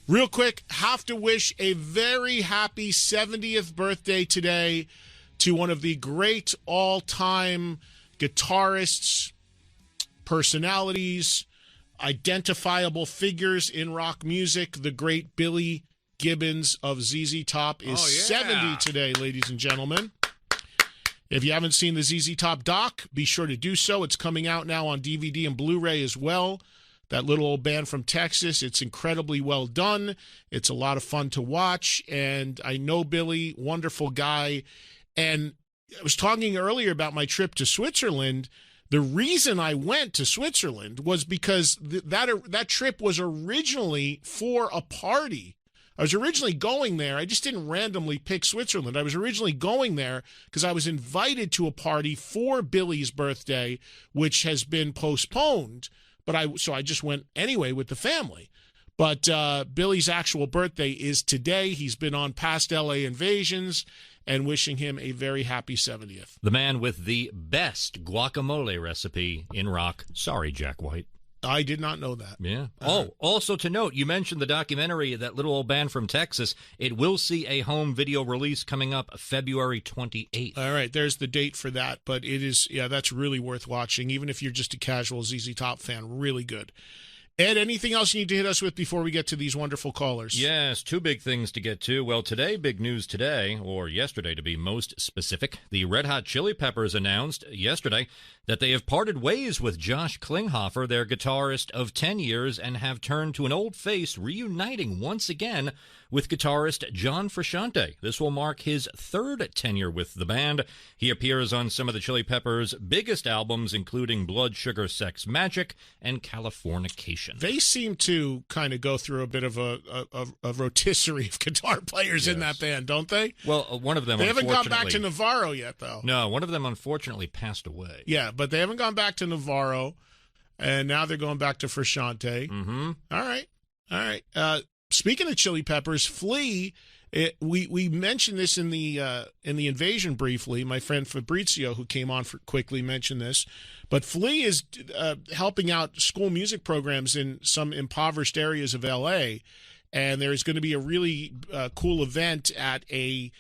Real quick, have to wish a very happy 70th birthday today to one of the great all-time guitarists, personalities, identifiable figures in rock music, the great Billy Gibbons of ZZ Top is 70 today, ladies and gentlemen. If you haven't seen the ZZ Top doc, be sure to do so. It's coming out now on DVD and Blu-ray as well. That little old band from Texas, it's incredibly well done. It's a lot of fun to watch, and I know Billy, wonderful guy. And I was talking earlier about my trip to Switzerland. The reason I went to Switzerland was because that trip was originally for a party. I was originally going there. I just didn't randomly pick Switzerland. I was originally going there because I was invited to a party for Billy's birthday, which has been postponed. So I just went anyway with the family. But Billy's actual birthday is today. He's been on past LA Invasions, and wishing him a very happy 70th. The man with the best guacamole recipe in rock. Sorry, Jack White. I did not know that. Yeah. Also to note, you mentioned the documentary, that little old band from Texas. It will see a home video release coming up February 28th. All right, there's the date for that. But it is, that's really worth watching, even if you're just a casual ZZ Top fan. Really good. Ed, anything else you need to hit us with before we get to these wonderful callers? Yes, two big things to get to. Well, today, big news today, or yesterday to be most specific, the Red Hot Chili Peppers announced yesterday that they have parted ways with Josh Klinghoffer, their guitarist of 10 years, and have turned to an old face, reuniting once again with guitarist John Frusciante. This will mark his third tenure with the band. He appears on some of the Chili Peppers' biggest albums, including Blood Sugar Sex Magic and Californication. They seem to kind of go through a bit of a rotisserie of guitar players in that band, don't they? Well, one of them, they haven't gone back to Navarro yet, though. No, one of them unfortunately passed away. Yeah, but they haven't gone back to Navarro, and now they're going back to Frusciante. Mm-hmm. All right. Speaking of Chili Peppers, Flea, we mentioned this in the Invasion briefly. My friend Fabrizio, who came on quickly, mentioned this. But Flea is helping out school music programs in some impoverished areas of L.A., and there's going to be a really cool event at a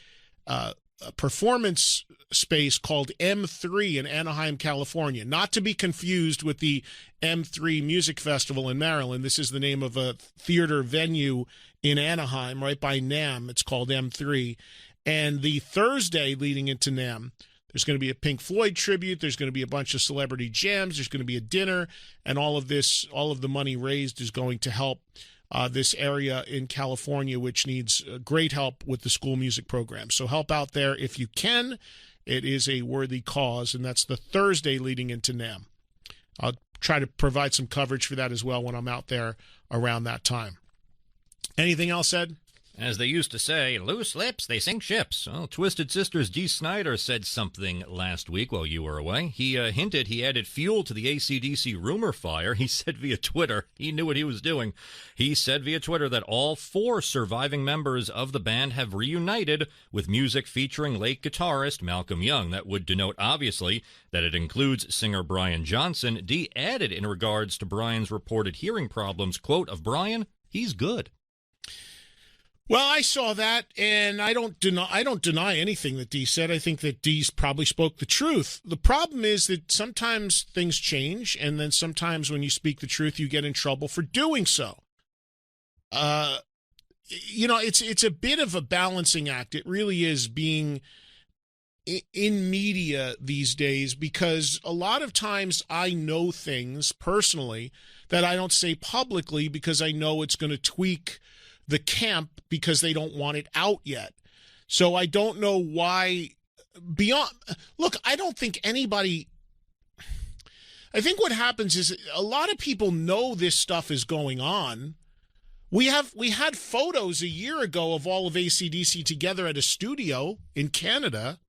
performance space called M3 in Anaheim, California. Not to be confused with the M3 Music Festival in Maryland. This is the name of a theater venue in Anaheim, right by NAMM. It's called M3. And the Thursday leading into NAMM, there's going to be a Pink Floyd tribute. There's going to be a bunch of celebrity jams. There's going to be a dinner. And all of the money raised is going to help this area in California, which needs great help with the school music program. So help out there if you can. It is a worthy cause, and that's the Thursday leading into NAMM. I'll try to provide some coverage for that as well when I'm out there around that time. Anything else, Ed? As they used to say, loose lips, they sink ships. Well, Twisted Sister's Dee Snider said something last week while you were away. He hinted he added fuel to the AC/DC rumor fire. He said via Twitter, he knew what he was doing. He said via Twitter that all 4 surviving members of the band have reunited with music featuring late guitarist Malcolm Young. That would denote, obviously, that it includes singer Brian Johnson. Dee added in regards to Brian's reported hearing problems, quote, of Brian, he's good. Well, I saw that, and I don't deny anything that Dee said. I think that Dee probably spoke the truth. The problem is that sometimes things change, and then sometimes when you speak the truth, you get in trouble for doing so. It's a bit of a balancing act. It really is, being in media these days, because a lot of times I know things personally that I don't say publicly because I know it's going to tweak the camp because they don't want it out yet. So I don't know why look, I don't think anybody, I think what happens is a lot of people know this stuff is going on. We had photos a year ago of all of AC/DC together at a studio in Canada.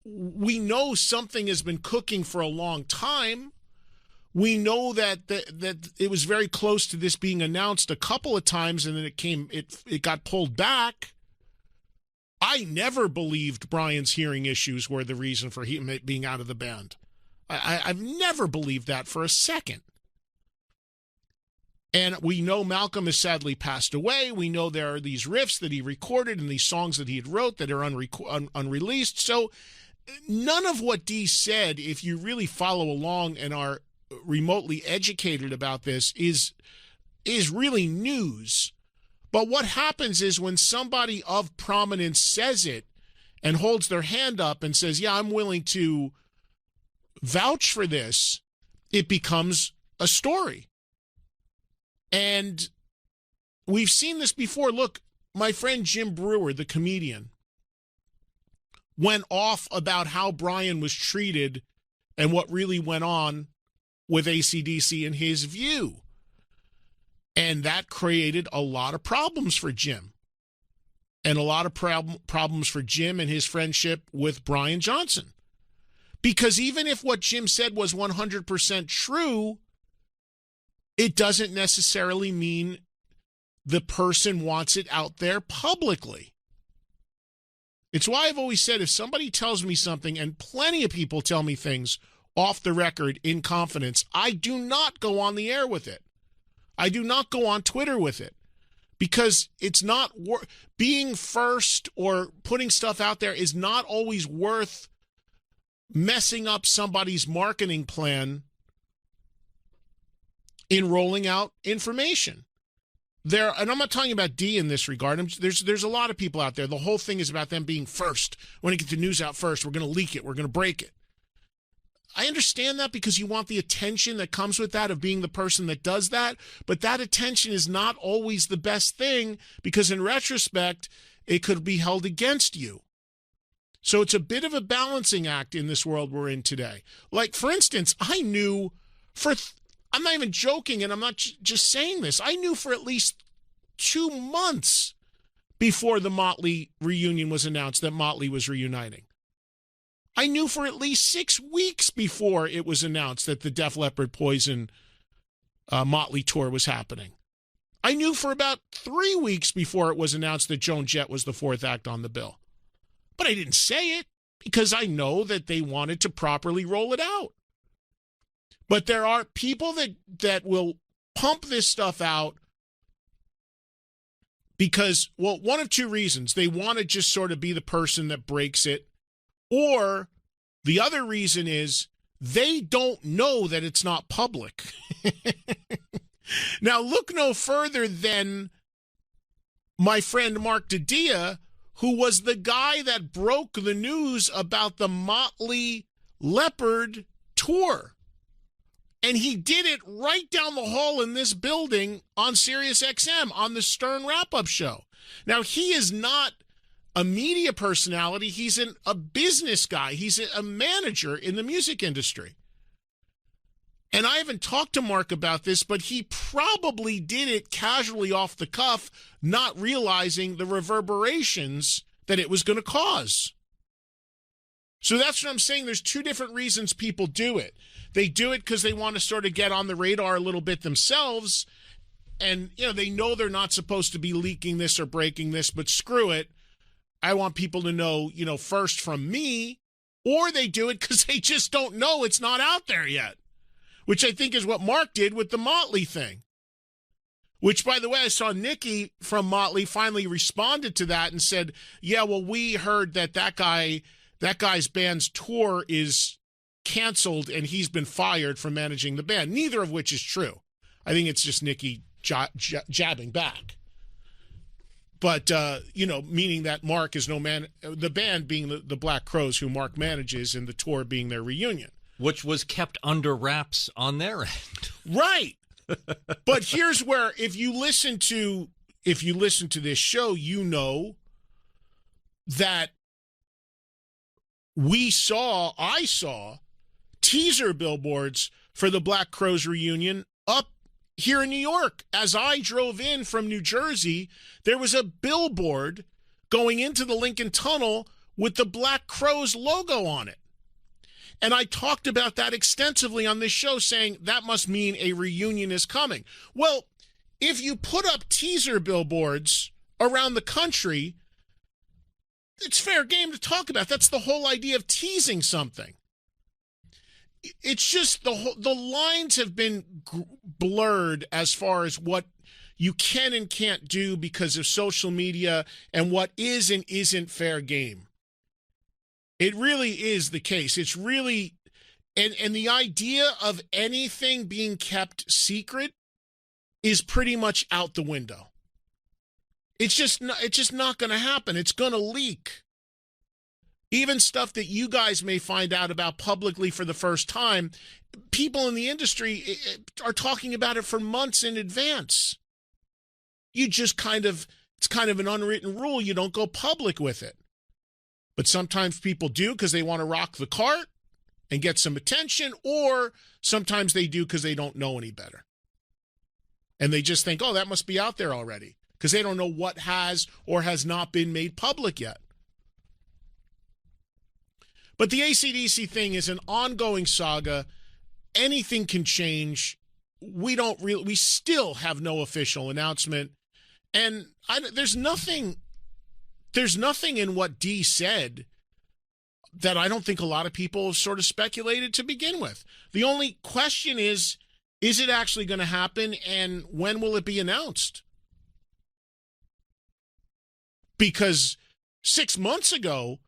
We know something has been cooking for a long time. We know that it was very close to this being announced a couple of times, and then it got pulled back. I never believed Brian's hearing issues were the reason for him being out of the band. I've never believed that for a second. And we know Malcolm has sadly passed away. We know there are these riffs that he recorded and these songs that he had wrote that are unreleased. So none of what Dee said, if you really follow along and are remotely educated about this, is really news. But what happens is when somebody of prominence says it and holds their hand up and says, yeah, I'm willing to vouch for this, it becomes a story. And we've seen this before. Look, my friend Jim Brewer, the comedian, went off about how Brian was treated and what really went on with AC/DC in his view. And that created a lot of problems for Jim. And a lot of problems for Jim and his friendship with Brian Johnson. Because even if what Jim said was 100% true, it doesn't necessarily mean the person wants it out there publicly. It's why I've always said if somebody tells me something, and plenty of people tell me things off the record in confidence, I do not go on the air with it. I do not go on Twitter with it. Because it's not being first or putting stuff out there is not always worth messing up somebody's marketing plan in rolling out information. And I'm not talking about Dee in this regard. There's a lot of people out there. The whole thing is about them being first. When they get the news out first, we're going to leak it. We're going to break it. I understand that because you want the attention that comes with that of being the person that does that. But that attention is not always the best thing because in retrospect, it could be held against you. So it's a bit of a balancing act in this world we're in today. Like, for instance, I knew I'm not even joking, and I'm not just saying this. I knew for at least 2 months before the Motley reunion was announced that Motley was reuniting. I knew for at least 6 weeks before it was announced that the Def Leppard Poison Motley tour was happening. I knew for about 3 weeks before it was announced that Joan Jett was the fourth act on the bill. But I didn't say it because I know that they wanted to properly roll it out. But there are people that will pump this stuff out because, well, one of two reasons. They want to just sort of be the person that breaks it. Or the other reason is they don't know that it's not public. Now, look no further than my friend Mark Didia, who was the guy that broke the news about the Motley Leppard tour. And he did it right down the hall in this building on Sirius XM on the Stern Wrap-Up Show. Now, he is not a media personality. He's a business guy. He's a manager in the music industry. And I haven't talked to Mark about this, but he probably did it casually off the cuff, not realizing the reverberations that it was going to cause. So that's what I'm saying. There's two different reasons people do it. They do it because they want to sort of get on the radar a little bit themselves. And, they know they're not supposed to be leaking this or breaking this, but screw it. I want people to know, first from me. Or they do it because they just don't know it's not out there yet. Which I think is what Mark did with the Motley thing. Which, by the way, I saw Nikki from Motley finally responded to that and said, yeah, well, we heard that guy's band's tour is canceled and he's been fired from managing the band. Neither of which is true. I think it's just Nikki jabbing back. But, meaning that Mark is no man, the band being the Black Crowes who Mark manages and the tour being their reunion. Which was kept under wraps on their end. Right. But here's where, if you listen to this show, you know that I saw teaser billboards for the Black Crowes reunion up here in New York. As I drove in from New Jersey, there was a billboard going into the Lincoln Tunnel with the Black Crowes logo on it. And I talked about that extensively on this show, saying that must mean a reunion is coming. Well, if you put up teaser billboards around the country, it's fair game to talk about. That's the whole idea of teasing something. it's just the lines have been blurred as far as what you can and can't do because of social media and what is and isn't fair game. It really is the case. It's really, and the idea of anything being kept secret is pretty much out the window. It's just not going to happen. It's going to leak. Even stuff that you guys may find out about publicly for the first time, people in the industry are talking about it for months in advance. You just it's kind of an unwritten rule. You don't go public with it. But sometimes people do because they want to rock the cart and get some attention, or sometimes they do because they don't know any better. And they just think, oh, that must be out there already, because they don't know what has or has not been made public yet. But the AC/DC thing is an ongoing saga. Anything can change. We still have no official announcement. And there's nothing in what Dee said that I don't think a lot of people sort of speculated to begin with. The only question is it actually going to happen, and when will it be announced? Because 6 months ago,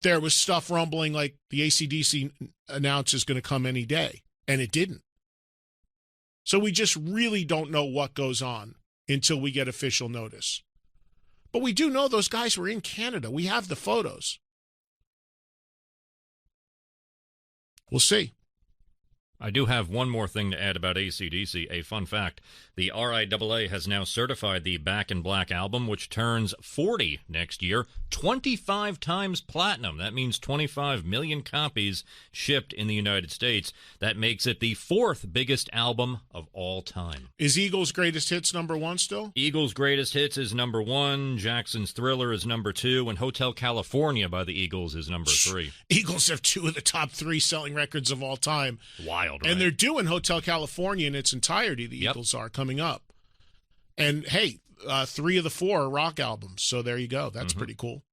there was stuff rumbling like the AC/DC announce is going to come any day, and it didn't. So we just really don't know what goes on until we get official notice. But we do know those guys were in Canada. We have the photos. We'll see. I do have one more thing to add about AC/DC, a fun fact. The RIAA has now certified the Back in Black album, which turns 40 next year, 25 times platinum. That means 25 million copies shipped in the United States. That makes it the fourth biggest album of all time. Is Eagles' Greatest Hits #1 still? Eagles' Greatest Hits is #1, Jackson's Thriller is #2, and Hotel California by the Eagles is #3. Eagles have 2 of the top 3 selling records of all time. Wild, right? And they're doing Hotel California in its entirety, the Eagles are, coming up. And, hey, 3 of the 4 are rock albums, so there you go. That's pretty cool.